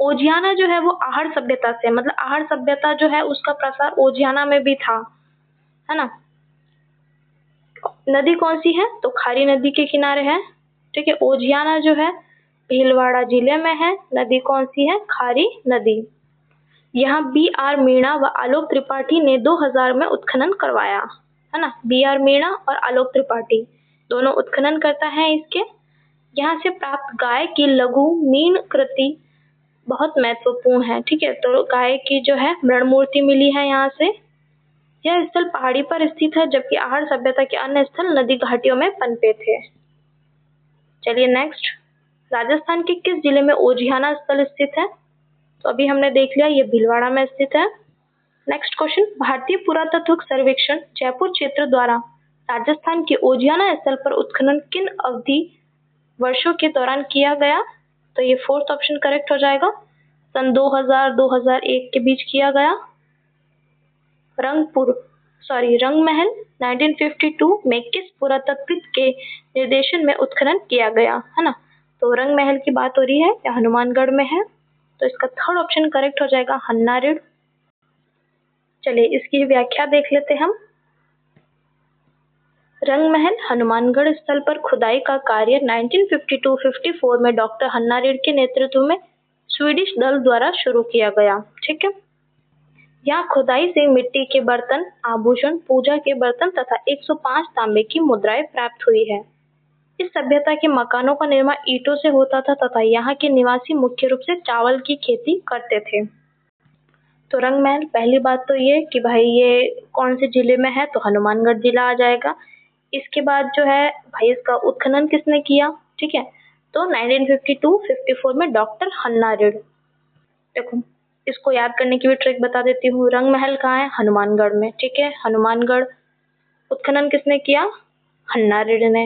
ओजियाना जो है वो आहार सभ्यता से, मतलब आहार सभ्यता जो है उसका प्रसार ओजियाना में भी था, है ना। नदी कौन सी है? तो खारी नदी के किनारे है। ठीक है, ओजियाना जो है भीलवाड़ा जिले में है। नदी कौन सी है? खारी नदी। यहाँ B.R. मीणा व आलोक त्रिपाठी ने 2000 में उत्खनन करवाया, है ना। B.R. मीणा और आलोक त्रिपाठी दोनों उत्खनन करता है इसके। यहाँ से प्राप्त गाय की लघु मीन कृति बहुत महत्वपूर्ण है। ठीक है, तो गाय की जो है मृण मूर्ति मिली है यहाँ से। यह स्थल पहाड़ी पर स्थित है, जबकि आहार सभ्यता के अन्य स्थल नदी घाटियों में पनपे थे। चलिए नेक्स्ट, राजस्थान के किस जिले में ओजियाना स्थल स्थित है? तो अभी हमने देख लिया ये भीलवाड़ा में स्थित है। नेक्स्ट क्वेश्चन, भारतीय पुरातत्व सर्वेक्षण जयपुर क्षेत्र द्वारा राजस्थान के ओजियाना स्थल पर उत्खनन किन अवधि वर्षों के दौरान किया गया? तो ये फोर्थ ऑप्शन करेक्ट हो जाएगा। सन 2000-2001 के बीच किया गया। रंग महल 1952 में किस पुरातत्वविद के निर्देशन में उत्खनन किया गया, है ना। तो रंग महल की बात हो रही है, या हनुमानगढ़ में है, तो इसका थर्ड ऑप्शन करेक्ट हो जाएगा, हन्नारेड। चलिए इसकी व्याख्या देख लेते हैं हम। रंग महल हनुमानगढ़ स्थल पर खुदाई का कार्य 1952-54 में डॉक्टर हन्नारेड के नेतृत्व में स्वीडिश दल द्वारा शुरू किया गया। ठीक है, यहाँ खुदाई से मिट्टी के बर्तन, आभूषण, पूजा के बर्तन तथा 105 तांबे की मुद्राएं प्राप्त हुई है। इस सभ्यता के मकानों का निर्माण ईंटों से होता था तथा यहाँ के निवासी मुख्य रूप से चावल की खेती करते थे। तो रंग महल, पहली बात तो ये कि भाई ये कौन से जिले में है? तो हनुमानगढ़ जिला आ जाएगा। इसके बाद जो है भाई इसका उत्खनन किसने किया? ठीक है, तो 1952-54 में डॉक्टर हन्नारेड। देखो इसको याद करने की भी ट्रिक बता देती हूँ। रंग महल कहाँ है? हनुमानगढ़ में। ठीक है, हनुमानगढ़ उत्खनन किसने किया? हन्नारेड ने,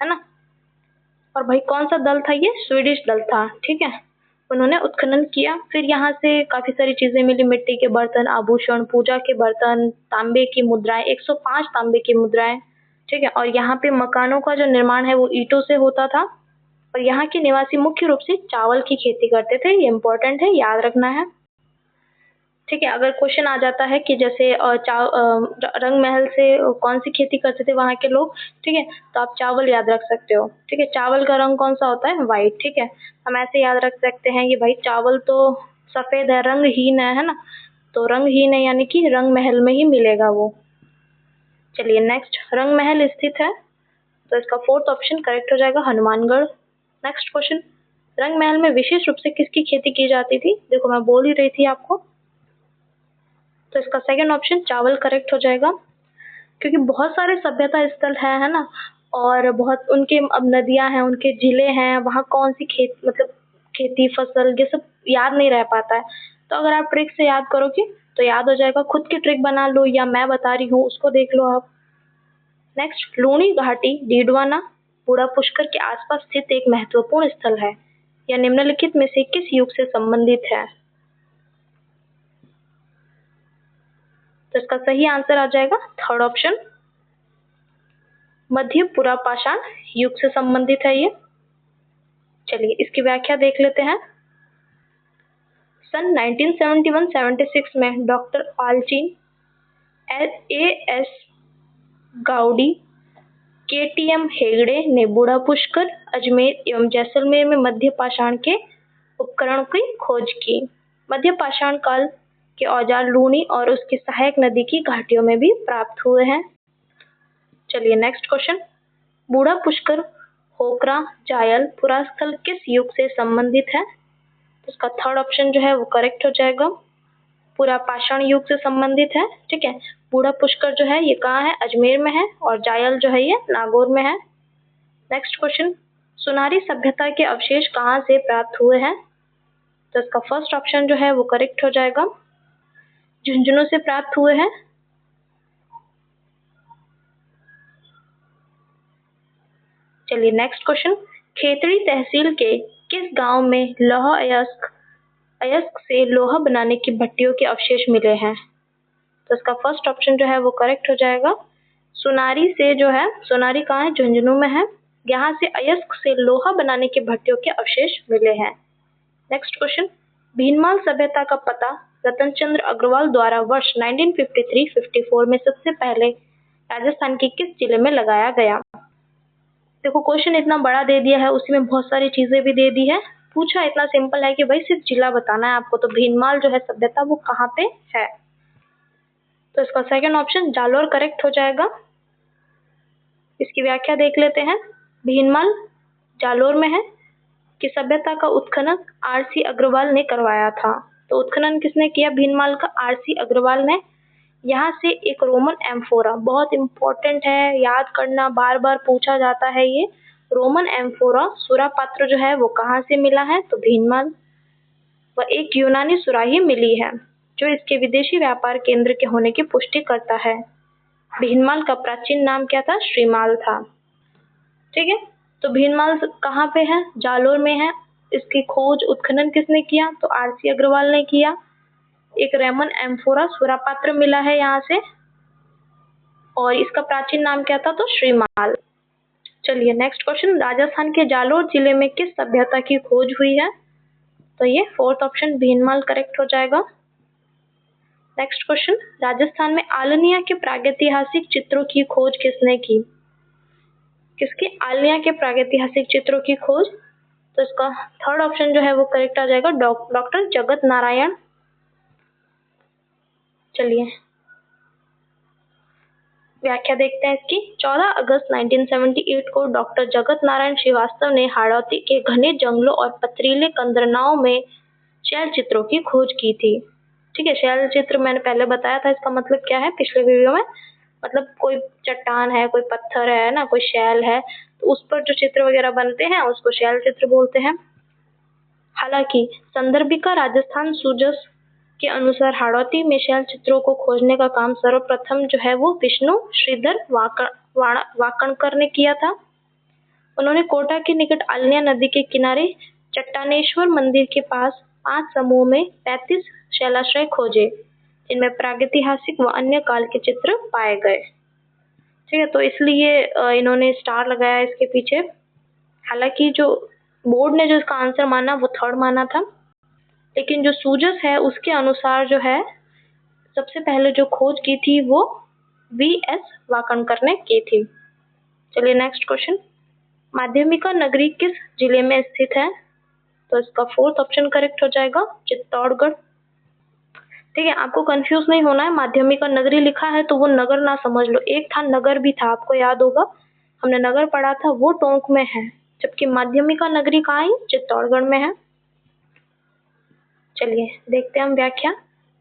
है ना। और भाई कौन सा दल था ये? स्वीडिश दल था। ठीक है, उन्होंने उत्खनन किया, फिर यहाँ से काफी सारी चीजें मिली, मिट्टी के बर्तन, आभूषण, पूजा के बर्तन, तांबे की मुद्राएं, 105 तांबे की मुद्राएं। ठीक है, और यहाँ पे मकानों का जो निर्माण है वो ईंटों से होता था और यहाँ के निवासी मुख्य रूप से चावल की खेती करते थे। ये इम्पोर्टेंट है, याद रखना है। ठीक है, अगर क्वेश्चन आ जाता है कि जैसे रंग महल से कौन सी खेती करते थे वहाँ के लोग, ठीक है, तो आप चावल याद रख सकते हो। ठीक है, चावल का रंग कौन सा होता है? व्हाइट। ठीक है, हम ऐसे याद रख सकते हैं कि भाई चावल तो सफेद है, रंगहीन है ना, तो रंगहीन है यानी कि रंग महल में ही मिलेगा वो। चलिए नेक्स्ट, रंग महल स्थित है तो इसका फोर्थ ऑप्शन करेक्ट हो जाएगा, हनुमानगढ़। नेक्स्ट क्वेश्चन, रंग महल में विशेष रूप से किसकी खेती की जाती थी? देखो मैं बोल ही रही थी आपको, तो इसका सेकंड ऑप्शन चावल करेक्ट हो जाएगा, क्योंकि बहुत सारे सभ्यता स्थल है ना, और बहुत उनके अब नदियां हैं, उनके जिले हैं, वहाँ कौन सी मतलब खेती फसल ये सब याद नहीं रह पाता है। तो अगर आप ट्रिक से याद करोगे तो याद हो जाएगा। खुद की ट्रिक बना लो या मैं बता रही हूँ उसको देख लो आप। नेक्स्ट, लूणी घाटी डीडवाना बूढ़ा पुष्कर के आसपास स्थित एक महत्वपूर्ण स्थल है। यह निम्नलिखित में से किस युग से संबंधित है? तो इसका सही आंसर आ जाएगा थर्ड ऑप्शन, मध्य पुरापाषाण युग से संबंधित है ये। चलिए इसकी व्याख्या देख लेते हैं। सन 1971-76 में doctor Palchin, A.S. Gaudi, KTM Hegde ने बूढ़ा पुष्कर, अजमेर एवं जैसलमेर में मध्य पाषाण के उपकरण की खोज की। मध्य पाषाण काल के औजार लूणी और उसकी सहायक नदी की घाटियों में भी प्राप्त हुए हैं। चलिए नेक्स्ट क्वेश्चन, बूढ़ा पुष्कर, होकरा, जायल पुरास्थल किस युग से संबंधित है? तो इसका थर्ड ऑप्शन जो है वो करेक्ट हो जाएगा, पूरा पाषाण युग से संबंधित है। ठीक है, बूढ़ा पुष्कर जो है ये कहाँ है, अजमेर में है, और जायल जो है ये नागौर में है। नेक्स्ट क्वेश्चन, सुनारी सभ्यता के अवशेष कहाँ से प्राप्त हुए हैं? तो इसका फर्स्ट ऑप्शन जो है वो करेक्ट हो जाएगा, झुंझुनू से प्राप्त हुए हैं। चलिए नेक्स्ट क्वेश्चन, खेतड़ी तहसील के किस गांव में लौह अयस्क से लोहा बनाने की भट्टियों के अवशेष मिले हैं? तो इसका फर्स्ट ऑप्शन जो है वो करेक्ट हो जाएगा, सुनारी से जो है, सुनारी कहाँ है, झुंझुनू में है, यहाँ से अयस्क से लोहा बनाने की भट्टियों के अवशेष मिले हैं। नेक्स्ट क्वेश्चन, भीनमाल सभ्यता का पता रतन चंद्र अग्रवाल द्वारा वर्ष 1953-54 में सबसे पहले राजस्थान के किस जिले में लगाया गया? देखो क्वेश्चन इतना बड़ा दे दिया है, उसी में बहुत सारी चीजें भी दे दी है। पूछा इतना सिंपल है कि भाई सिर्फ जिला बताना है आपको, तो भीनमाल जो है सभ्यता वो कहाँ पे है? तो इसका सेकंड ऑप्शन जालोर करेक्ट हो जाएगा। इसकी व्याख्या देख लेते हैं। भीनमाल जालोर में है कि सभ्यता का उत्खनन आरसी अग्रवाल ने करवाया था। तो उत्खनन किसने किया भीनमाल का? आरसी अग्रवाल ने। यहाँ से एक रोमन एम्फोरा, बहुत इंपॉर्टेंट है, याद करना, बार बार पूछा जाता है ये। रोमन एम्फोरा सुरापात्र जो है वो कहाँ से मिला है? तो भीनमाल। व एक यूनानी सुराही मिली है जो इसके विदेशी व्यापार केंद्र के होने की पुष्टि करता है। भीनमाल का प्राचीन नाम क्या था? श्रीमाल था। ठीक है, तो भीनमाल कहाँ पे है? जालोर में है। इसकी खोज उत्खनन किसने किया? तो आरसी अग्रवाल ने किया। एक रेमन एम्फोरा सुरापात्र मिला है यहाँ से, और इसका प्राचीन नाम क्या था? तो श्रीमाल। चलिए नेक्स्ट क्वेश्चन, राजस्थान के जालोर जिले में किस सभ्यता की खोज हुई है? तो ये फोर्थ ऑप्शन भीनमाल करेक्ट हो जाएगा। नेक्स्ट क्वेश्चन, राजस्थान में आलनिया के प्रागैतिहासिक चित्रों की खोज किसने की? किसकी? आलनिया के प्रागैतिहासिक चित्रों की खोज। तो इसका थर्ड ऑप्शन जो है वो करेक्ट आ जाएगा, डॉक्टर जगत नारायण। चलिए व्याख्या देखते हैं इसकी। 14 अगस्त 1978 को डॉक्टर जगत नारायण श्रीवास्तव ने हाड़ौती के घने जंगलों और पथरीले कंदरनाओं में शैल चित्रों की खोज की थी। ठीक है, शैल चित्र मैंने पहले बताया था, इसका मतलब क्या है पिछले वीडियो में, मतलब कोई चट्टान है, कोई पत्थर है ना, कोई शैल है, तो उस पर जो चित्र वगैरह बनते हैं उसको शैल चित्र बोलते हैं। हालांकि संदर्भिका राजस्थान सूजस के अनुसार हाड़ौती में शैल चित्रों को खोजने का काम सर्वप्रथम जो है वो विष्णु श्रीधर वाकणकर ने किया था। उन्होंने कोटा के निकट आलनिया नदी के किनारे चट्टानेश्वर मंदिर के पास 5 समूह में 35 शैलाश्रय खोजे, जिनमें प्रागैतिहासिक व अन्य काल के चित्र पाए गए। ठीक है, तो इसलिए इन्होंने स्टार लगाया इसके पीछे। हालांकि जो बोर्ड ने जो इसका आंसर माना वो थर्ड माना था, लेकिन जो सूजस है उसके अनुसार जो है सबसे पहले जो खोज की थी वो वीएस वाकणकर ने की थी। चलिए नेक्स्ट क्वेश्चन, माध्यमिका नगरी किस जिले में स्थित है? तो इसका फोर्थ ऑप्शन करेक्ट हो जाएगा, चित्तौड़गढ़। ठीक है, आपको कंफ्यूज नहीं होना है, माध्यमिका नगरी लिखा है तो वो नगर ना समझ लो, एक था नगर भी था, आपको याद होगा हमने नगर पढ़ा था, वो टोंक में है, जबकि माध्यमिका नगरी कहाँ है? चित्तौड़गढ़ में है। चलिए देखते हैं हम व्याख्या।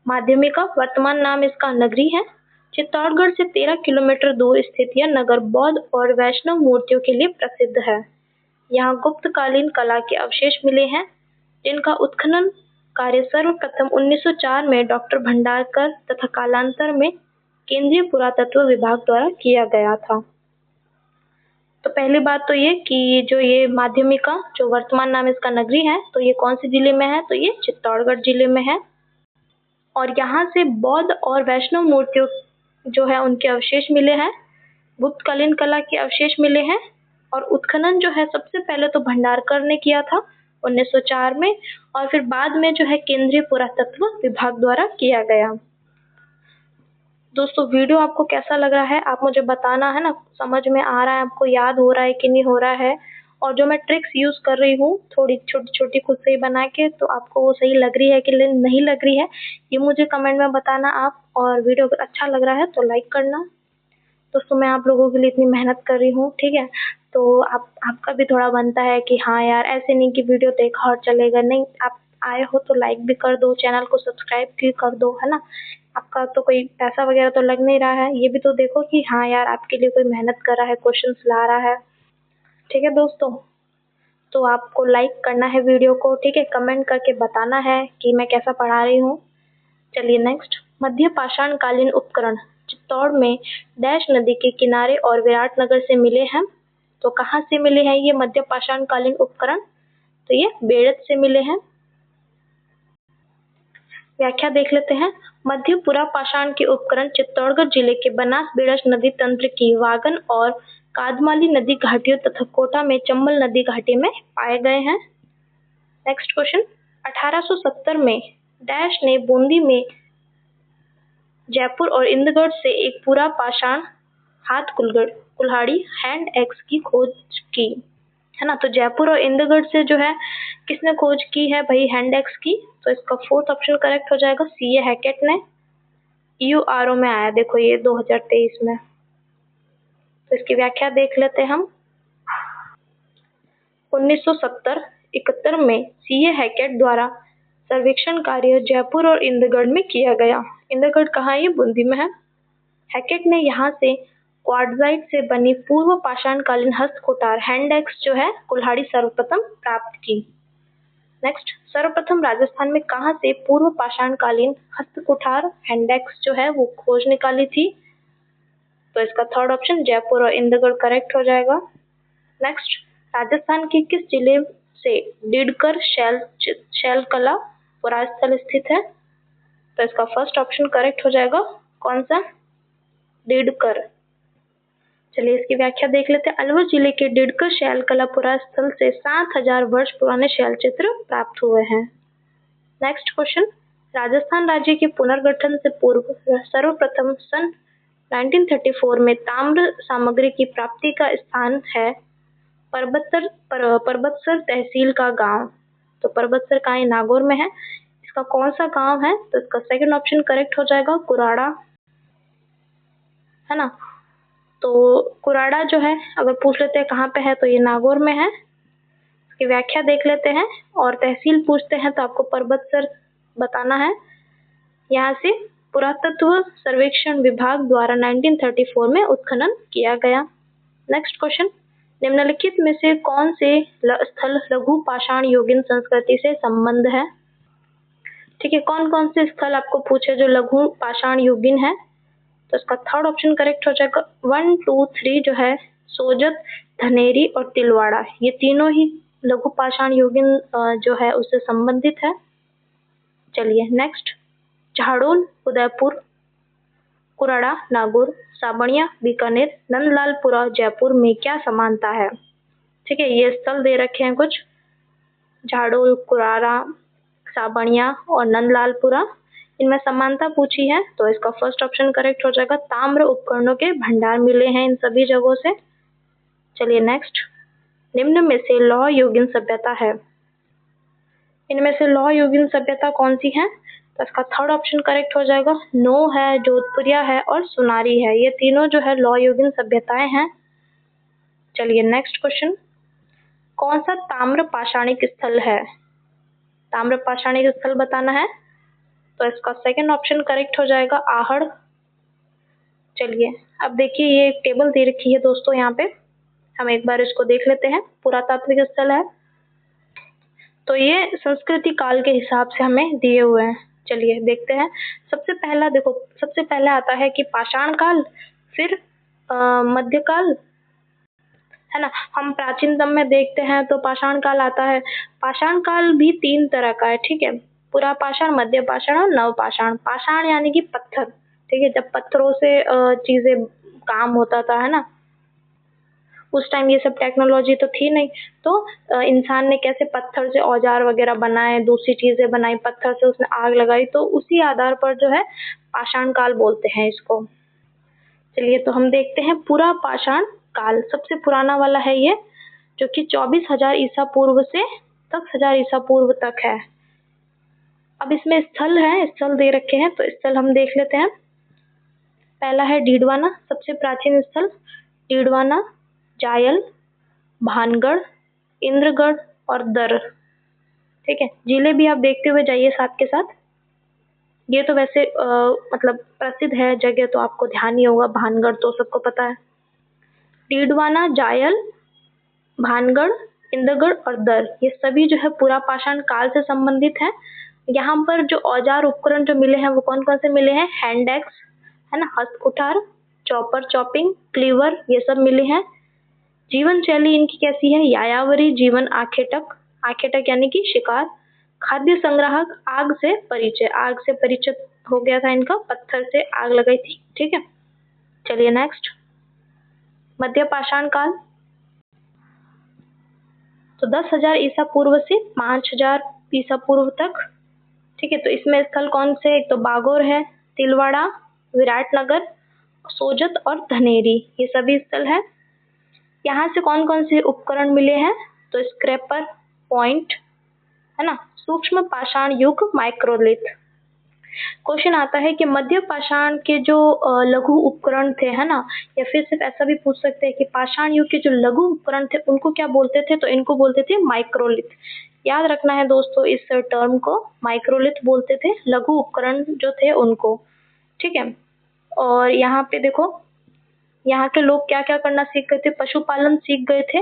माध्यमिका वर्तमान नाम इसका नगरी है। चित्तौड़गढ़ से 13 किलोमीटर दूर स्थित यह नगर बौद्ध और वैष्णव मूर्तियों के लिए प्रसिद्ध है। यहाँ गुप्तकालीन कला के अवशेष मिले हैं, जिनका उत्खनन कार्य सर्वप्रथम 1904 में डॉक्टर भंडारकर तथा कालांतर में केंद्रीय पुरातत्व विभाग द्वारा किया गया था। तो पहली बात तो ये कि जो ये माध्यमिका जो वर्तमान नाम इसका नगरी है, तो ये कौन से जिले में है? तो ये चित्तौड़गढ़ जिले में है। और यहाँ से बौद्ध और वैष्णव मूर्तियों जो है उनके अवशेष मिले हैं, गुप्तकालीन कला के अवशेष मिले हैं, और उत्खनन जो है सबसे पहले तो भंडारकर ने किया था 1904 में, और फिर बाद में जो है केंद्रीय पुरातत्व विभाग द्वारा किया गया। दोस्तों वीडियो आपको कैसा लग रहा है आप मुझे बताना है ना, समझ में आ रहा है आपको, याद हो रहा है कि नहीं हो रहा है, और जो मैं ट्रिक्स यूज कर रही हूँ थोड़ी छोटी छोटी खुद से ही बना के, तो आपको वो सही लग रही है कि नहीं लग रही है, ये मुझे कमेंट में बताना आप। और वीडियो अगर अच्छा लग रहा है तो लाइक करना। दोस्तों मैं आप लोगों के लिए इतनी मेहनत कर रही हूँ, ठीक है, तो आपका भी थोड़ा बनता है कि हाँ यार ऐसे नहीं कि वीडियो देखा और चलेगा, नहीं, आप आए हो तो लाइक भी कर दो, चैनल को सब्सक्राइब भी कर दो, है ना। आपका तो कोई पैसा वगैरह तो लग नहीं रहा है, ये भी तो देखो कि हाँ यार आपके लिए कोई मेहनत कर रहा है, क्वेश्चंस ला रहा है। ठीक है दोस्तों, तो आपको लाइक करना है वीडियो को, ठीक है, कमेंट करके बताना है कि मैं कैसा पढ़ा रही हूँ। चलिए नेक्स्ट, मध्य पाषाण कालीन उपकरण चित्तौड़ में डैश नदी के किनारे और विराटनगर से मिले हैं। तो कहाँ से मिले हैं ये मध्य पाषाण कालीन उपकरण? तो ये बेड़त से मिले हैं। व्याख्या देख लेते हैं। मध्य पुरा पाषाण के उपकरण चित्तौड़गढ़ जिले के बनास बेड़स नदी तंत्र की वागन और कादमाली नदी घाटियों तथा कोटा में चंबल नदी घाटी में पाए गए हैं। नेक्स्ट क्वेश्चन, 1870 में डैश ने बूंदी में जयपुर और इंदगढ़ से एक पूरा पाषाण हाथ कुल्हाड़ी हैंड एक्स की खोज की, है ना। तो जयपुर और इंदगढ़ से जो है किसने खोज की है भाई, हैंड एक्स की। तो इसका फोर्थ ऑप्शन करेक्ट हो जाएगा, सी ए हैकेट ने। यूआरओ में आया देखो ये 2023 में। तो इसकी व्याख्या देख लेते हैं हम। 1970-71 में सी ए हैकेट द्वारा सर्वेक्षण कार्य जयपुर और इंदगढ़ में किया गया। इंदगढ़ कहाँ है, ये बूंदी में है। हैकेट ने यहाँ से क्वार्टजाइट से बनी पूर्व पाषाणकालीन हस्तकुठार हैंड एक्स जो है कुल्हाड़ी सर्वप्रथम प्राप्त की। नेक्स्ट, सर्वप्रथम राजस्थान में कहाँ से पूर्व पाषाणकालीन हस्तकुठार हैंड एक्स जो है वो खोज निकाली थी? तो इसका थर्ड ऑप्शन जयपुर और इंदगढ़ करेक्ट हो जाएगा। नेक्स्ट, राजस्थान के किस जिले से डिडकर शैल कला पुरास्थल स्थित है? तो इसका फर्स्ट ऑप्शन करेक्ट हो जाएगा, कौन सा, डिडकर। चलिए इसकी व्याख्या देख लेते हैं। अलवर जिले के डिडकर शैल कला पुरास्थल से 7000 वर्ष पुराने शैल चित्र प्राप्त हुए हैं। नेक्स्ट क्वेश्चन, राजस्थान राज्य के पुनर्गठन से पूर्व सर्वप्रथम सन 1934 में ताम्र सामग्री की प्राप्ति का स्थान है परबतसर तहसील का गांव। तो परबतसर कहाँ है, नागौर में है। इसका कौन सा गांव है? तो इसका सेकंड ऑप्शन करेक्ट हो जाएगा, कुराड़ा, है ना। तो कुराड़ा जो है अगर पूछ लेते हैं कहाँ पे है, तो ये नागौर में है। इसकी व्याख्या देख लेते हैं। और तहसील पूछते हैं तो आपको परबतसर बताना है। यहाँ से पुरातत्व सर्वेक्षण विभाग द्वारा 1934 में उत्खनन किया गया। नेक्स्ट क्वेश्चन, निम्नलिखित में से कौन से स्थल लघु पाषाण युगीन संस्कृति से संबंध है? ठीक है, कौन कौन से स्थल आपको पूछे जो लघु पाषाण युगीन है? तो इसका थर्ड ऑप्शन करेक्ट हो जाएगा। 1, 2, 3 जो है सोजत, धनेरी और तिलवाड़ा, ये तीनों ही लघु पाषाण युगीन जो है उससे संबंधित है। चलिए नेक्स्ट, झाड़ोल उदयपुर, कुराड़ा नागौर, साबणिया बीकानेर, नंदलालपुरा जयपुर में क्या समानता है? ठीक है, ये स्थल दे रखे हैं कुछ, झाड़ोल, कुराड़ा, साबणिया और नंदलालपुरा, इनमें समानता पूछी है। तो इसका फर्स्ट ऑप्शन करेक्ट हो जाएगा, ताम्र उपकरणों के भंडार मिले हैं इन सभी जगहों से। चलिए नेक्स्ट, निम्न में से लौह युगीन सभ्यता है, इनमें से लौह युगीन सभ्यता कौन सी है? तो इसका थर्ड ऑप्शन करेक्ट हो जाएगा, नो है, जोधपुरिया है और सुनारी है, ये तीनों जो है लौह युगीन सभ्यताएं हैं। चलिए नेक्स्ट क्वेश्चन, कौन सा ताम्र पाषाणिक स्थल है? ताम्र पाषाणिक स्थल बताना है। तो इसका सेकंड ऑप्शन करेक्ट हो जाएगा, आहड़। चलिए अब देखिए ये टेबल दे रखी है दोस्तों, यहाँ पे हम एक बार इसको देख लेते हैं। पुरातात्विक स्थल है तो ये संस्कृति काल के हिसाब से हमें दिए हुए हैं। चलिए देखते हैं। सबसे पहला देखो, सबसे पहले आता है कि पाषाण काल, फिर मध्यकाल, है ना। हम प्राचीनतम में देखते हैं तो पाषाण काल आता है। पाषाण काल भी 3 तरह का है, ठीक है, पुरा पाषाण, मध्य पाषाण और नव पाषाण। पाषाण यानी कि पत्थर, ठीक है, जब पत्थरों से चीजें काम होता था, है ना। उस टाइम ये सब टेक्नोलॉजी तो थी नहीं, तो इंसान ने कैसे पत्थर से औजार वगैरह बनाए, दूसरी चीजें बनाई, पत्थर से उसने आग लगाई, तो उसी आधार पर जो है पाषाण काल बोलते हैं इसको। चलिए तो हम देखते हैं पुरा पाषाण काल, सबसे पुराना वाला है ये, जो कि 24,000 ईसा पूर्व से 10,000 ईसा पूर्व तक है। अब इसमें स्थल है, स्थल दे रखे हैं तो स्थल हम देख लेते हैं। पहला है डीडवाना, सबसे प्राचीन स्थल डीडवाना, जायल, भानगढ़, इंद्रगढ़ और दर। ठीक है, झीलें भी आप देखते हुए जाइए साथ के साथ। ये तो वैसे मतलब प्रसिद्ध है जगह, तो आपको ध्यान नहीं होगा, भानगढ़ तो सबको पता है। डीडवाना, जायल, भानगढ़, इंद्रगढ़ और दर, ये सभी जो है पुरा पाषाण काल से संबंधित है। यहाँ पर जो औजार उपकरण जो मिले हैं वो कौन कौन से मिले हैं? हैंड एक्स है ना, हस्त कुठार, चॉपर चॉपिंग, क्लीवर, ये सब मिले हैं। जीवन शैली इनकी कैसी है? यायावरी जीवन आखेटक, आखेटक यानी कि शिकार। खाद्य संग्राहक, आग से परिचय, आग से परिचित हो गया था इनका, पत्थर से आग लगाई थी। ठीक है, चलिए नेक्स्ट। मध्य पाषाण काल, तो 10,000 ईसा पूर्व से 5,000 ईसा पूर्व तक। ठीक है, तो इसमें स्थल कौन से? एक तो बागोर है, तिलवाड़ा, विराटनगर, सोजत और धनेरी, ये सभी स्थल है। यहाँ से कौन कौन से उपकरण मिले हैं? तो स्क्रैपर, पॉइंट है ना, सूक्ष्म पाषाण युग, माइक्रोलिथ। क्वेश्चन आता है कि मध्य पाषाण के जो लघु उपकरण थे है ना, या फिर सिर्फ ऐसा भी पूछ सकते हैं कि पाषाण युग के जो लघु उपकरण थे उनको क्या बोलते थे? तो इनको बोलते थे माइक्रोलिथ। याद रखना है दोस्तों इस टर्म को, माइक्रोलिथ बोलते थे लघु उपकरण जो थे उनको। ठीक है, और यहाँ पे देखो यहाँ के लोग क्या क्या करना सीख गए थे? पशुपालन सीख गए थे,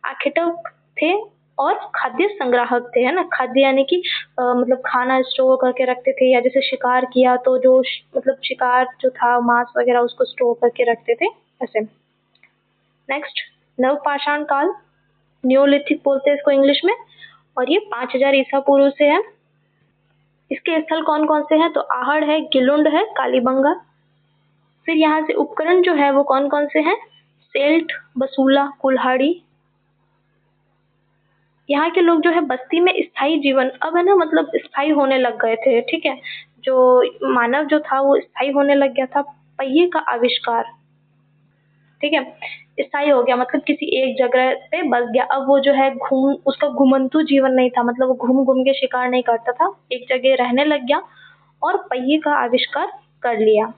आखेटक थे और खाद्य संग्राहक थे, है ना। खाद्य यानी कि मतलब खाना स्टोर करके रखते थे, या जैसे शिकार किया तो जो मतलब शिकार जो था मांस वगैरह उसको स्टोर करके रखते थे, ऐसे। नेक्स्ट, नवपाषाण काल, न्यूलिथिक बोलते हैं इसको इंग्लिश में, और ये 5,000 ईसा पूर्व से है। इसके स्थल कौन कौन से हैं? तो आहड़ है, गिलुंड है, कालीबंगा। फिर यहाँ से उपकरण जो है वो कौन कौन से हैं? सेल्ट, बसूला, कुल्हाड़ी। यहाँ के लोग जो है बस्ती में स्थायी जीवन, अब है ना, मतलब स्थायी होने लग गए थे। ठीक है, जो मानव जो था वो स्थायी होने लग गया था। पहिए का आविष्कार, ठीक है, स्थायी हो गया, मतलब किसी एक जगह पे बस गया। अब वो जो है उसका घुमंतु जीवन नहीं था, मतलब वो घूम घूम के शिकार नहीं करता था, एक जगह रहने लग गया और पहिए का आविष्कार कर लिया।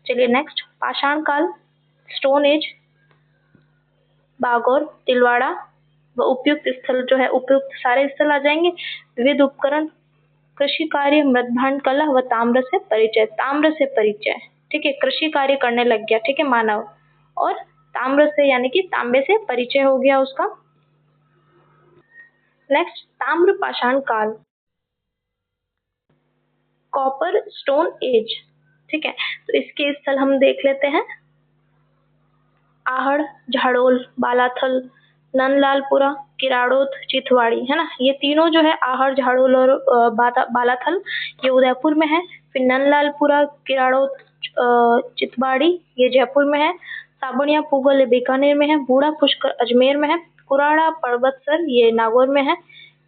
चलिए नेक्स्ट, पाषाण काल, स्टोन एज, बागौर, तिलवाड़ा व उपयुक्त स्थल जो है, उपयुक्त सारे स्थल आ जाएंगे। विविध उपकरण, कृषि कार्य, मृदभांड कला व ताम्र से परिचय, ताम्र से परिचय। ठीक है, कृषि कार्य करने लग गया, ठीक है, मानव, और ताम्र से यानी कि तांबे से परिचय हो गया उसका। नेक्स्ट, ताम्र पाषाण काल, कॉपर स्टोन एज। ठीक है, तो इसके स्थल हम देख लेते हैं। आहड़, झाड़ोल, बालाथल, नंदलालपुरा, किराड़ोत, चितवाड़ी, है ना। ये तीनों जो है आहड़, झाड़ोल और बालाथल, ये उदयपुर में है। फिर नंदलालपुरा, किराड़ोत, चितवाड़ी, ये जयपुर में है। साबुनिया पुगल, ये बीकानेर में है। बूढ़ा पुष्कर अजमेर में है। कुराड़ा पर्वतसर, ये नागौर में है।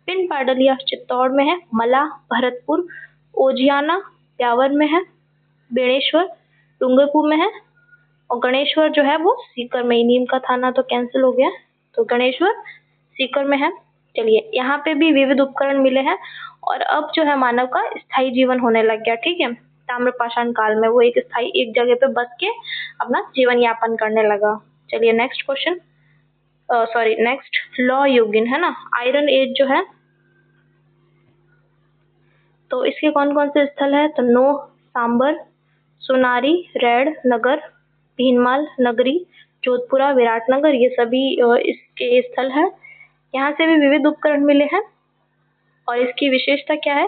पिन पाडलिया चित्तौड़ में है। मला, भरतपुर, ओजियाना ब्यावर में है। बेणेश्वर डूंगरपुर में है। और गणेश्वर जो है वो सीकर में, नीम का थाना तो कैंसिल हो गया, तो गणेश्वर सीकर में है। चलिए, यहाँ पे भी विविध उपकरण मिले हैं और अब जो है मानव का स्थायी जीवन होने लग गया। ठीक है, ताम्रपाषाण काल में वो एक स्थायी एक जगह पे बस के अपना जीवन यापन करने लगा। चलिए नेक्स्ट क्वेश्चन, सॉरी नेक्स्ट, लौ युगीन, है ना, आयरन एज जो है, तो इसके कौन कौन से स्थल है? तो नोह, सांबर, सोनारी, रेड, नगर, भीनमाल, नगरी, जोधपुरा, विराटनगर, ये सभी इसके स्थल है। यहाँ से भी विविध उपकरण मिले हैं और इसकी विशेषता क्या है?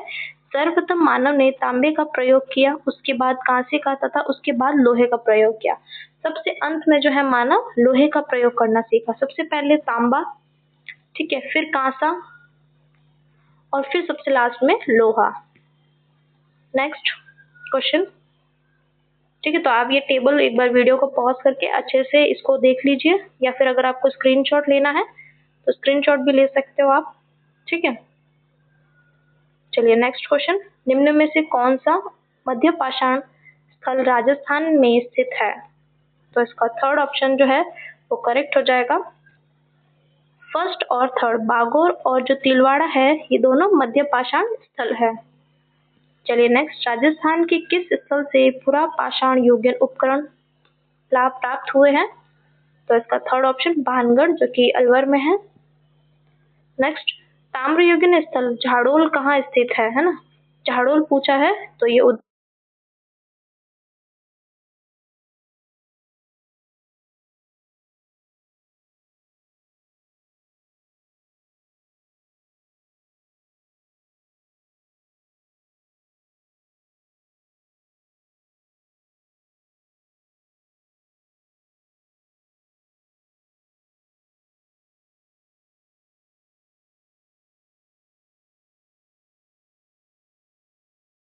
सर्वप्रथम मानव ने तांबे का प्रयोग किया, उसके बाद कांसे का, तथा उसके बाद लोहे का प्रयोग किया। सबसे अंत में जो है मानव लोहे का प्रयोग करना सीखा। सबसे पहले तांबा, ठीक है, फिर कांसा और फिर सबसे लास्ट में लोहा। नेक्स्ट क्वेश्चन, ठीक है, तो आप ये टेबल एक बार वीडियो को पॉज करके अच्छे से इसको देख लीजिए, या फिर अगर आपको स्क्रीनशॉट लेना है तो स्क्रीनशॉट भी ले सकते हो आप। ठीक है, चलिए नेक्स्ट क्वेश्चन, निम्न में से कौन सा मध्य पाषाण स्थल राजस्थान में स्थित है? तो इसका थर्ड ऑप्शन जो है वो करेक्ट हो जाएगा। फर्स्ट और थर्ड, बागोर और जो तिलवाड़ा है, ये दोनों मध्य पाषाण स्थल है। चलिए नेक्स्ट, राजस्थान के किस स्थल से पुरा पाषाण युगीन उपकरण लाभ प्राप्त हुए हैं? तो इसका थर्ड ऑप्शन भानगढ़, जो कि अलवर में है। नेक्स्ट, ताम्रयुगीन स्थल झाड़ोल कहाँ स्थित है ना? झाड़ोल पूछा है तो ये